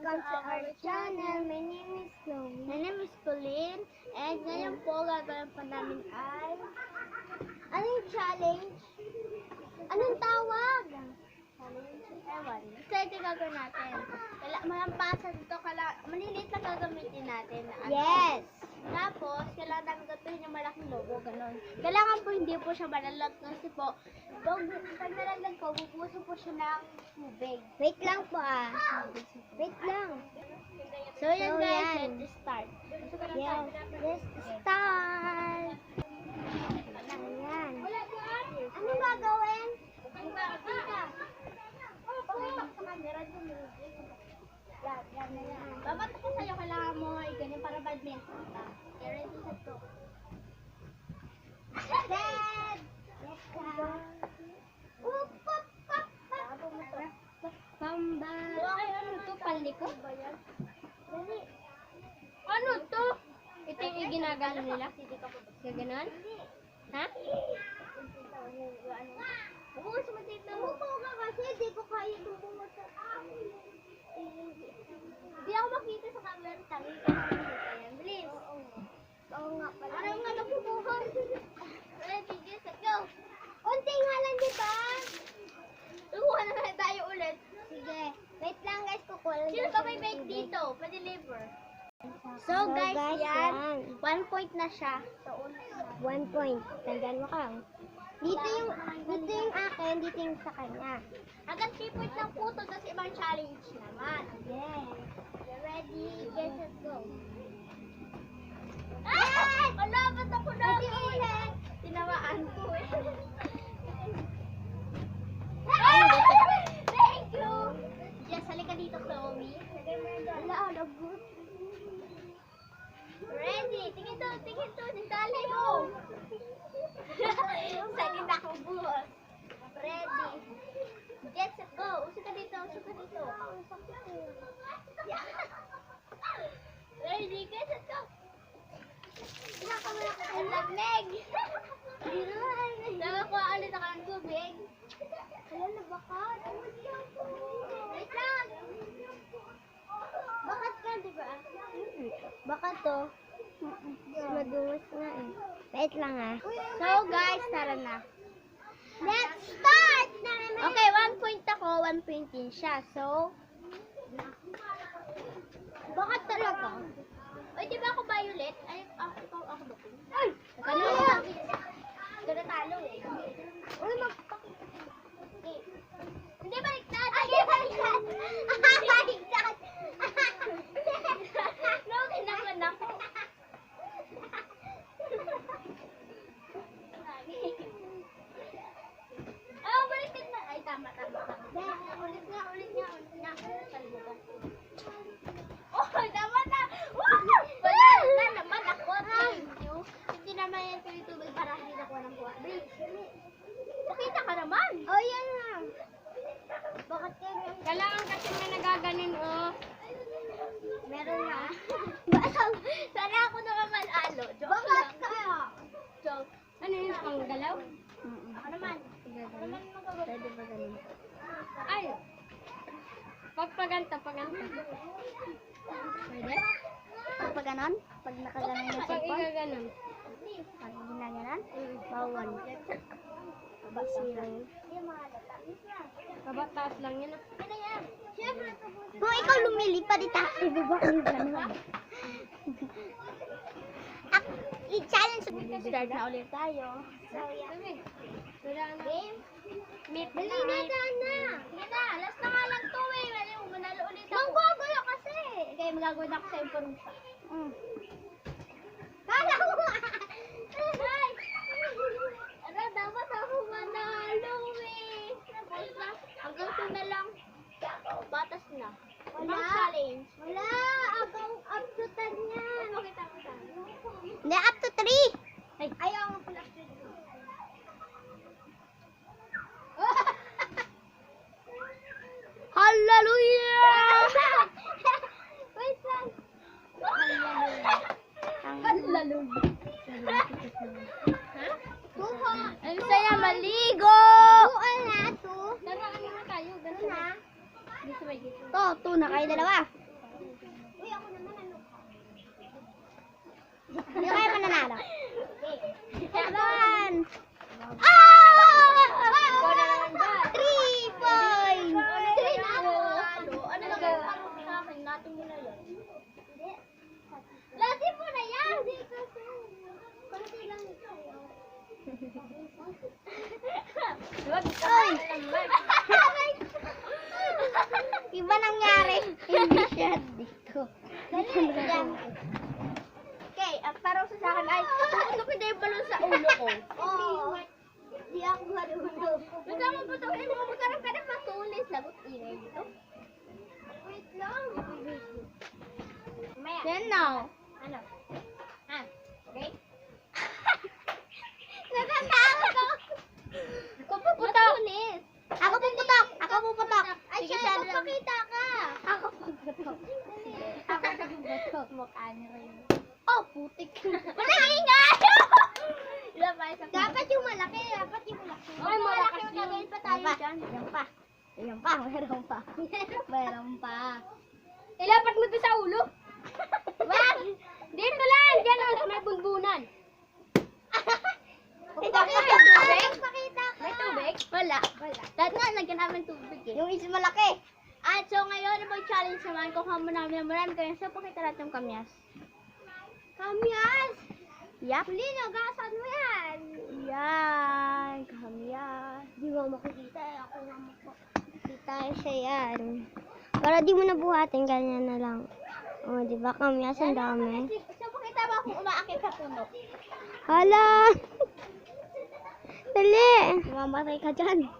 welcome to our channel. My name is Chloe. My name is Colleen. And ngayon po, gagawin pa namin ay... Anong challenge? Anong tawag? Challenge? Ewan. Basta ito gagawin natin. Malampasan ito. Maliliit lang gagamitin natin. Yes! Tapos, kailangan namin gatuhin yung malaking logo. Ganon. Kailangan po hindi po siya malalag kasi po, pag nalaglag po, bubuso po siya ng tubig. Wait lang po ah. Wait lang. So yan guys, let's start. Yes, let's start. Ayan. Ano gagawin? Babat ko sa'yo, kailangan mo ganyan para badminton. Ready, set, go. Set! Let's go. Pamba. Ano to? Paliko? Dali. Ano to? Ito yung ginagano nila? Gaganon? Ha? Bukas mo dito. Bukas ka kasi. Di ko kaya itong bukas sa akin. Hindi ako makita sa camera. Tangi ka naman. Bilis. Oo nga pala. Araw nga napubuhan. Ready, get set, go. Unti nga lang, di ba? Tukuha na lang tayo ulit. Sige. Wait lang guys, kukuha lang. Sino ba may bake dito? Pa-deliver. So guys, yan. 1 point na siya. 1 point. Tandaan mo ka. Dito yung akin, dito yung sa kanya. Hanggang 3 point lang po ito, tapos ibang challenge naman. Yes. Ready, get set, go. Ay! Malapit ako na. Ulit. Tinawaan ko eh. Thank you! Yes, halika dito, Chloe. Wala, lagot. Ready? Tingin to. Nagdali mo. Sali na ako buhos. Ready? Get set, go. Usok ka dito. Ready? Get set, go. Ang lamig. Dapat ko ulit ako ng tubig. Wala na bakat. Wait lang. Bakat ka, di ba? Bakat to. Madulas nga eh. Wait lang ah. So guys, tara na. Let's start! Okay, 1 point ako, 1 point din siya. So, bakat talaga. Oy, di ba ako violet? Ay, ako ba? Ay! Gana talo eh. Uy, okay. Hindi, baliktad! Ay, baliktad! Baliktad! No, kinaman ako. Oh, baliktad na. Ay, tama. Ulit nga. Kalimutan. Oh, tama na! Wala na naman ako. Thank you. Hindi naman yan tubig para hindi na ko ng buwan. Pakita ka naman. Oh, yan na. Bakit kayo? Kailangan kasi may nagaganin, oh. Meron na. Sana ako nakamalalo. Bakit kaya? Joke. Ano yung panggalaw? Ako naman. Pwede ba ganun? Ay! Pagpaganta. Pwede? Pag ganon? Pag nakaganon yung Pag cellphone? igaganon. Pag ginaganon? Bawal. Basirang. Kabataas lang yan, ah. Kung ikaw lumilipad, ibaba ko yung ganon. I-challenge. Start na ulit tayo. So, yeah. Sabi. Wala na. Game? Meet Dali na, sana. Sige na, last na nga lang to eh. Manalo ulit ako. Manggugulo kasi. Okay, magagawin ako sa information. Kala ko Ay! Ano, dapat ako manalo eh. Tapos na, hanggang 2 na lang. Batas na. Wala. Challenge. Wala. Hanggang up to 10 yan. Okay, tama. Hindi, up to 3. Ay, ayaw nga pala. Hallelujah! Wait lang. Hallelujah. Ha? Buho. Ang saya maligo. Buho na to. Daraan na tayo. Ganun na. To, na kayo dalawa. Sino kaya mananalo? Laban! Ikaw na naman dyan. 3 points! Ano na kayo sa akin? Natin mo na yun. Lati mo na yan! Konti lang sa'yo. Wag ka Ay! naman. Iba nangyari. Hindi siya dito. Dali, yan. Okay, ang parang sa akin ay ano ko yung balon sa ulo ko. Oo. Hindi ako marunong. Gusto mo putuhin mo, magkaroon ka na matulis. Lagot ingay dito. Wait lang. Maya. Yan now. Ano? Ah, okay? Natatakot ako. Ako puputok. Ako puputok. Ako puputok. Ay, Sige, siya, siya magpakita ka. Ako puputok. Ako puputok. Mukha niya rin. Oh, putik. Wala ingay! Dapat yung malaki. Dapat yung malaki. Ay, malakas yun. Gagawin pa tayo dyan. Yan pa. Yan pa. Meron pa. Meron pa. Ilapat mo to sa ulo. Wag! Dito lang. Diyan lang sa may bunbunan. Ito May tubig? Pakita ka. May tubig? Wala. Dahil nga, lagyan namin tubig eh. Yung is malaki. At so ngayon, mag-challenge naman kung hamo namin marami kayo. So, pakita natin yung kamyas. Kamyas! Yap. Huli, nagasan mo yan. Yan. Kamyas. Di mo makikita eh. Ako nga makikita siya yan. Para di mo nabuhatin, ganyan na lang. O, di ba kamyas ang dami? So, pakita mo kung umaakit sa puno. Hala! Dali! Mamatay ka dyan.